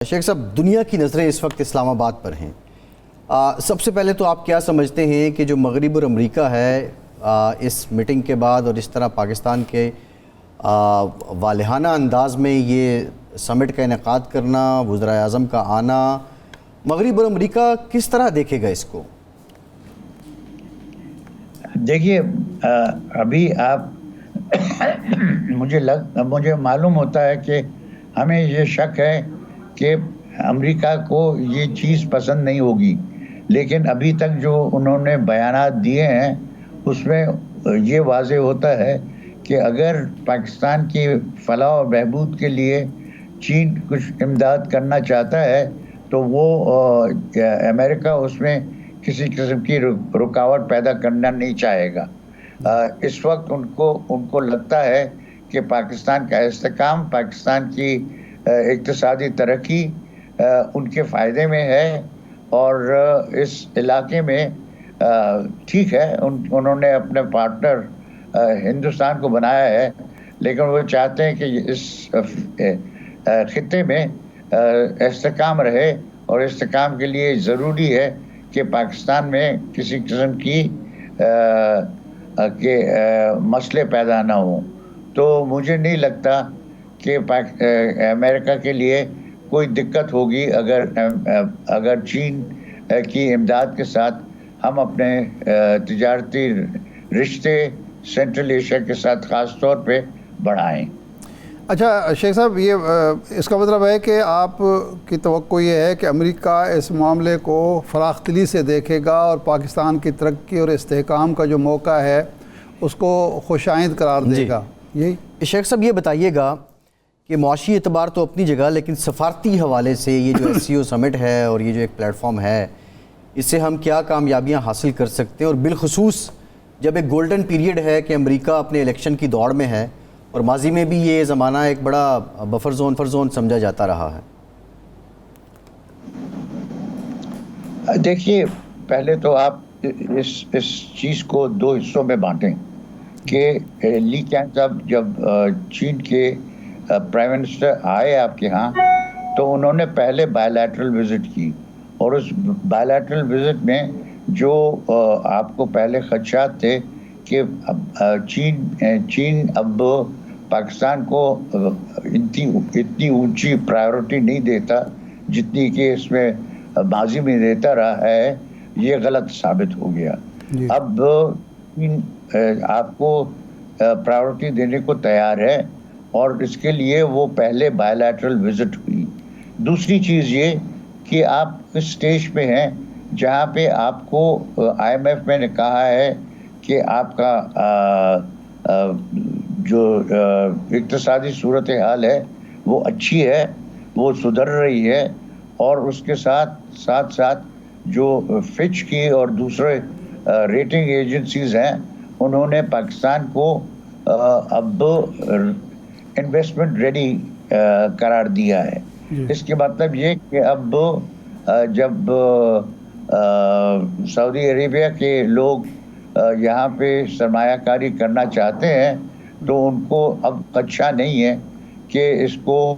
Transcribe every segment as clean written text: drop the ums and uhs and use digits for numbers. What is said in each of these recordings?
شیخ صاحب، دنیا کی نظریں اس وقت اسلام آباد پر ہیں۔ سب سے پہلے تو آپ کیا سمجھتے ہیں کہ جو مغرب اور امریکہ ہے اس میٹنگ کے بعد اور اس طرح پاکستان کے والہانہ انداز میں یہ سمٹ کا انعقاد کرنا، وزراء اعظم کا آنا، مغرب اور امریکہ کس طرح دیکھے گا اس کو؟ دیکھیے، ابھی آپ مجھے معلوم ہوتا ہے کہ ہمیں یہ شک ہے کہ امریکہ کو یہ چیز پسند نہیں ہوگی، لیکن ابھی تک جو انہوں نے بیانات دیے ہیں اس میں یہ واضح ہوتا ہے کہ اگر پاکستان کی فلاح و بہبود کے لیے چین کچھ امداد کرنا چاہتا ہے تو وہ امریکہ اس میں کسی قسم کی رکاوٹ پیدا کرنا نہیں چاہے گا۔ اس وقت ان کو لگتا ہے کہ پاکستان کا استحکام، پاکستان کی اقتصادی ترقی ان کے فائدے میں ہے، اور اس علاقے میں ٹھیک ہے انہوں نے اپنے پارٹنر ہندوستان کو بنایا ہے، لیکن وہ چاہتے ہیں کہ اس خطے میں استحکام رہے، اور استحکام کے لیے ضروری ہے کہ پاکستان میں کسی قسم کی مسئلے پیدا نہ ہوں۔ تو مجھے نہیں لگتا کہ امریکہ کے لیے کوئی دقت ہوگی اگر چین کی امداد کے ساتھ ہم اپنے تجارتی رشتے سینٹرل ایشیا کے ساتھ خاص طور پہ بڑھائیں۔ اچھا شیخ صاحب، یہ اس کا مطلب ہے کہ آپ کی توقع یہ ہے کہ امریکہ اس معاملے کو فراخ دلی سے دیکھے گا اور پاکستان کی ترقی اور استحکام کا جو موقع ہے اس کو خوش آئند قرار دے گا؟ یہی شیخ صاحب یہ بتائیے گا کہ معاشی اعتبار تو اپنی جگہ، لیکن سفارتی حوالے سے یہ جو SCO سمٹ ہے اور یہ جو ایک پلیٹ فارم ہے، اس سے ہم کیا کامیابیاں حاصل کر سکتے ہیں؟ اور بالخصوص جب ایک گولڈن پیریڈ ہے کہ امریکہ اپنے الیکشن کی دوڑ میں ہے، اور ماضی میں بھی یہ زمانہ ایک بڑا بفر زون سمجھا جاتا رہا ہے۔ دیکھیے، پہلے تو آپ اس چیز کو دو حصوں میں بانٹیں کہ لی کیان صاحب جب چین کے پرائم منسٹر آئے آپ کے ہاں تو انہوں نے پہلے بائی لیٹرل وزٹ کی، اور اس بائی لیٹرل وزٹ میں جو آپ کو پہلے خدشات تھے کہ چین اب پاکستان کو اتنی اونچی پرائیورٹی نہیں دیتا جتنی کہ اس میں ماضی میں دیتا رہا ہے، یہ غلط ثابت ہو گیا۔ اب آپ کو پرائیورٹی دینے کو تیار ہے، اور اس کے لیے وہ پہلے بائی لیٹرل وزٹ ہوئی۔ دوسری چیز یہ کہ آپ اس سٹیج پہ ہیں جہاں پہ آپ کو IMF میں نے کہا ہے کہ آپ کا جو اقتصادی صورتحال ہے وہ اچھی ہے، وہ سدھر رہی ہے، اور اس کے ساتھ جو فچ کی اور دوسرے ریٹنگ ایجنسیز ہیں انہوں نے پاکستان کو اب انویسٹمنٹ ریڈی قرار دیا ہے۔ اس کے مطلب یہ کہ اب جب سعودی عربیہ کے لوگ یہاں پہ سرمایہ کاری کرنا چاہتے ہیں تو ان کو اب خدشہ نہیں ہے کہ اس کو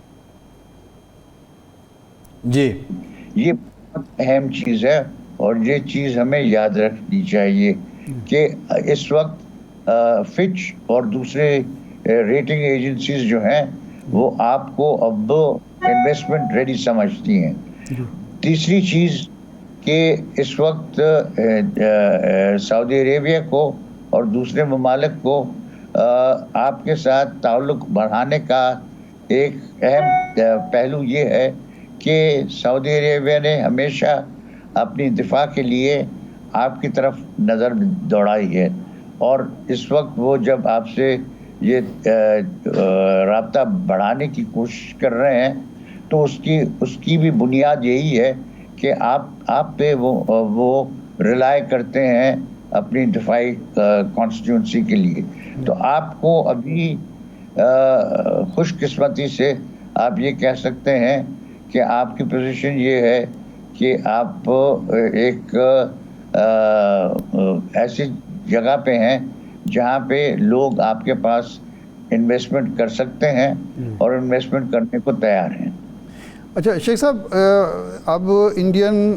یہ بہت اہم چیز ہے، اور یہ چیز ہمیں یاد رکھنی چاہیے کہ اس وقت فچ اور دوسرے ریٹنگ ایجنسیز جو ہیں وہ آپ کو اب انویسٹمنٹ ریڈی سمجھتی ہیں۔ تیسری چیز کہ اس وقت سعودی عربیہ کو اور دوسرے ممالک کو آپ کے ساتھ تعلق بڑھانے کا ایک اہم پہلو یہ ہے کہ سعودی عربیہ نے ہمیشہ اپنی دفاع کے لیے آپ کی طرف نظر دوڑائی ہے، اور اس وقت وہ جب آپ سے یہ رابطہ بڑھانے کی کوشش کر رہے ہیں تو اس کی بھی بنیاد یہی ہے کہ آپ پہ وہ ریلائی کرتے ہیں اپنی دفاعی کانسٹیٹیوئنسی کے لیے۔ تو آپ کو ابھی خوش قسمتی سے آپ یہ کہہ سکتے ہیں کہ آپ کی پوزیشن یہ ہے کہ آپ ایک ایسی جگہ پہ ہیں جہاں پہ لوگ آپ کے پاس انویسٹمنٹ کر سکتے ہیں اور انویسٹمنٹ کرنے کو تیار ہیں۔ اچھا شیخ صاحب، اب انڈین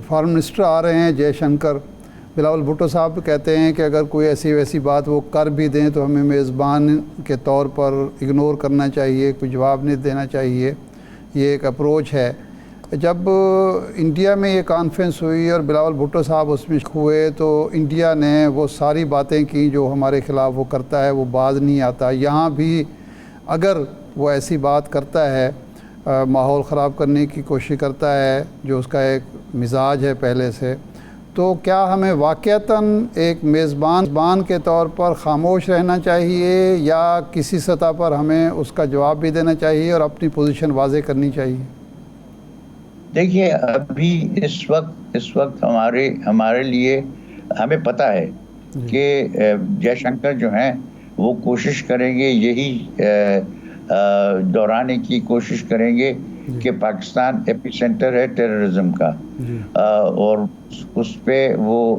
فارن منسٹر آ رہے ہیں جے شنکر، بلاول بھٹو صاحب کہتے ہیں کہ اگر کوئی ایسی ویسی بات وہ کر بھی دیں تو ہمیں میزبان کے طور پر اگنور کرنا چاہیے، کوئی جواب نہیں دینا چاہیے، یہ ایک اپروچ ہے۔ جب انڈیا میں یہ کانفرنس ہوئی اور بلاول بھٹو صاحب اس میں ہوئے تو انڈیا نے وہ ساری باتیں کی جو ہمارے خلاف وہ کرتا ہے، وہ باز نہیں آتا۔ یہاں بھی اگر وہ ایسی بات کرتا ہے، ماحول خراب کرنے کی کوشش کرتا ہے جو اس کا ایک مزاج ہے پہلے سے، تو کیا ہمیں واقعتاً ایک میزبان کے طور پر خاموش رہنا چاہیے یا کسی سطح پر ہمیں اس کا جواب بھی دینا چاہیے اور اپنی پوزیشن واضح کرنی چاہیے؟ دیکھیے ابھی اس وقت ہمارے لیے ہمیں پتہ ہے کہ جے شنکر جو ہیں وہ کوشش کریں گے، یہی دہرانے کی کوشش کریں گے کہ پاکستان ایپی سینٹر ہے ٹیررزم کا، اور اس پہ وہ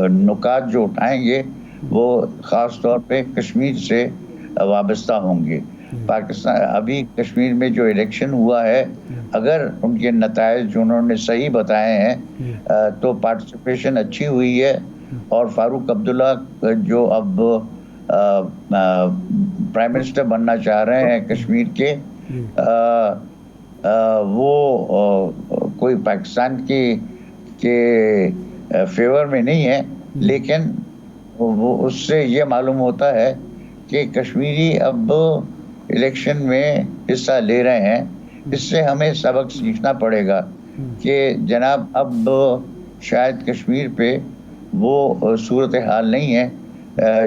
نکات جو اٹھائیں گے وہ خاص طور پہ کشمیر سے وابستہ ہوں گے۔ پاکستان ابھی کشمیر میں جو الیکشن ہوا ہے، اگر ان کے نتائج جو انہوں نے صحیح بتائے ہیں تو پارٹیسپیشن اچھی ہوئی ہے، اور فاروق عبداللہ جو اب پرائم منسٹر بننا چاہ رہے ہیں کشمیر کے، وہ کوئی پاکستان کے فیور میں نہیں ہے، لیکن وہ اس سے یہ معلوم ہوتا ہے کہ کشمیری اب الیکشن میں حصہ لے رہے ہیں۔ اس سے ہمیں سبق سیکھنا پڑے گا کہ جناب اب شاید کشمیر پہ وہ صورتحال نہیں ہے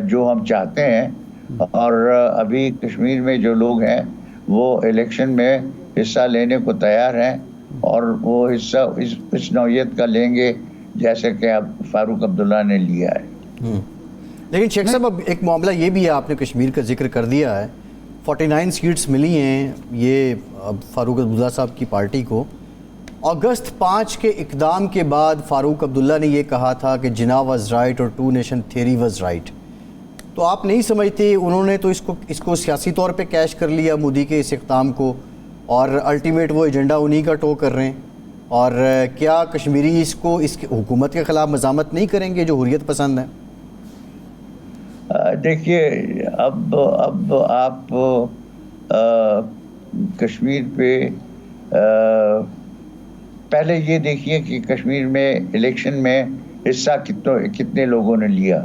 جو ہم چاہتے ہیں، اور ابھی کشمیر میں جو لوگ ہیں وہ الیکشن میں حصہ لینے کو تیار ہیں، اور وہ حصہ اس نوعیت کا لیں گے جیسے کہ اب فاروق عبداللہ نے لیا ہے۔ لیکن شیخ صاحب اب ایک معاملہ یہ بھی ہے، آپ نے کشمیر کا ذکر کر دیا ہے، 49 سیٹس ملی ہیں یہ اب فاروق عبداللہ صاحب کی پارٹی کو۔ اگست 5 کے اقدام کے بعد فاروق عبداللہ نے یہ کہا تھا کہ جناح واز رائٹ اور two nation theory was right, تو آپ نہیں سمجھتے انہوں نے تو اس کو سیاسی طور پہ کیش کر لیا مودی کے اس اقدام کو، اور الٹیمیٹ وہ ایجنڈا انہی کا ٹو کر رہے ہیں؟ اور کیا کشمیری اس کی حکومت کے خلاف مزاحمت نہیں کریں گے جو حریت پسند ہیں؟ دیکھیے اب آپ کشمیر پہ پہلے یہ دیکھیے کہ کشمیر میں الیکشن میں حصہ کتنے لوگوں نے لیا۔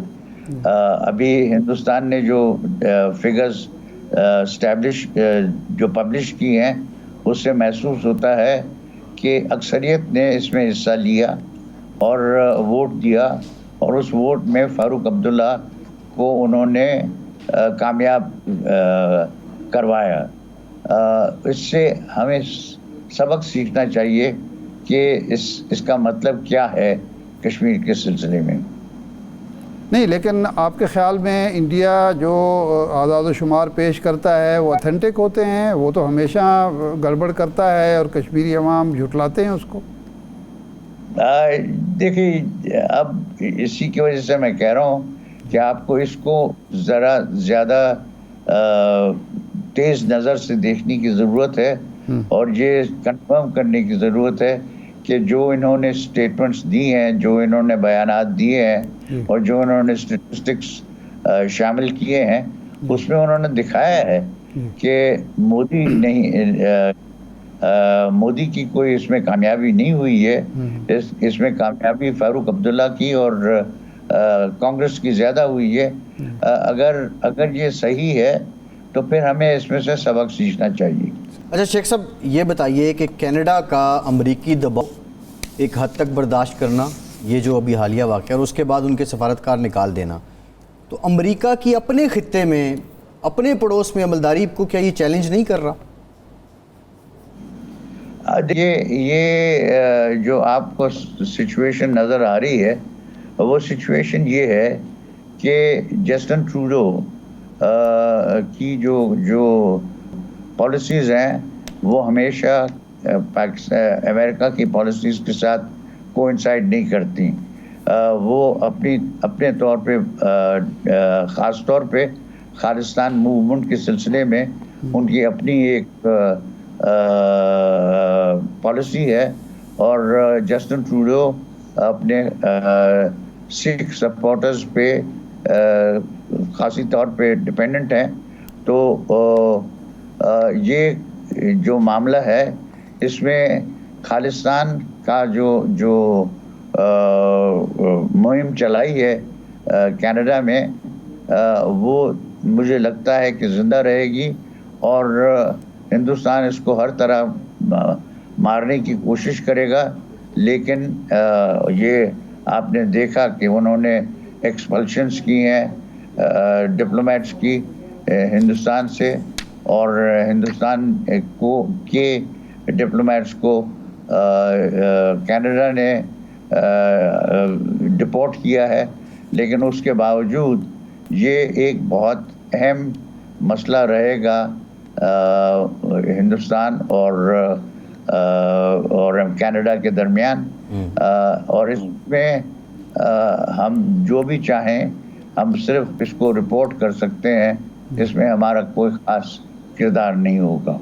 ابھی ہندوستان نے جو فگرز جو پبلش کی ہیں اس سے محسوس ہوتا ہے کہ اکثریت نے اس میں حصہ لیا اور ووٹ دیا، اور اس ووٹ میں فاروق عبداللہ کو انہوں نے کامیاب کروایا۔ اس سے ہمیں سبق سیکھنا چاہیے کہ اس کا مطلب کیا ہے کشمیر کے سلسلے میں۔ نہیں، لیکن آپ کے خیال میں انڈیا جو اعداد و شمار پیش کرتا ہے وہ اتھینٹک ہوتے ہیں؟ وہ تو ہمیشہ گڑبڑ کرتا ہے اور کشمیری عوام جھٹلاتے ہیں اس کو۔ دیکھیے اب اسی کی وجہ سے میں کہہ رہا ہوں کہ آپ کو اس کو ذرا زیادہ تیز نظر سے دیکھنے کی ضرورت ہے، اور یہ کنفرم کرنے کی ضرورت ہے کہ جو انہوں نے سٹیٹمنٹس دی ہیں، جو انہوں نے بیانات دیے ہیں، اور جو انہوں نے اسٹیٹسٹکس شامل کیے ہیں، اس میں انہوں نے دکھایا ہے کہ مودی کی کوئی اس میں کامیابی نہیں ہوئی ہے۔ اس میں کامیابی فاروق عبداللہ کی اور کانگریس کی زیادہ ہوئی ہے۔ اگر یہ صحیح ہے تو پھر ہمیں اس میں سے سبق سیکھنا چاہیے۔ اچھا شیخ صاحب یہ بتائیے کہ کینیڈا کا امریکی دباؤ ایک حد تک برداشت کرنا، یہ جو ابھی حالیہ واقعہ، اور اس کے بعد ان کے سفارتکار نکال دینا، تو امریکہ کی اپنے خطے میں، اپنے پڑوس میں عملداری کو کیا یہ چیلنج نہیں کر رہا؟ یہ جو آپ کو سچویشن نظر آ رہی ہے، وہ سچویشن یہ ہے کہ جسٹن ٹروڈو کی جو پالیسیز ہیں وہ ہمیشہ امریکہ کی پالیسیز کے ساتھ کوئنسائڈ نہیں کرتی۔ وہ اپنے طور پہ خاص طور پہ خالصتان موومنٹ کے سلسلے میں ان کی اپنی ایک پالیسی ہے، اور جسٹن ٹروڈو اپنے سکھ سپورٹرز پہ خاصی طور پہ ڈپینڈنٹ ہیں. تو یہ جو معاملہ ہے اس میں خالصتان کا جو مہم چلائی ہے کینیڈا میں، وہ مجھے لگتا ہے کہ زندہ رہے گی، اور ہندوستان اس کو ہر طرح مارنے کی کوشش کرے گا. لیکن یہ آپ نے دیکھا کہ انہوں نے ایکسپلشنز کی ہیں ڈپلومیٹس کی ہندوستان سے، اور ہندوستان کے ڈپلومیٹس کو کینیڈا نے ڈپورٹ کیا ہے. لیکن اس کے باوجود یہ ایک بہت اہم مسئلہ رہے گا ہندوستان اور کینیڈا کے درمیان. اور اس میں ہم جو بھی چاہیں ہم صرف اس کو رپورٹ کر سکتے ہیں، اس میں ہمارا کوئی خاص کردار نہیں ہوگا.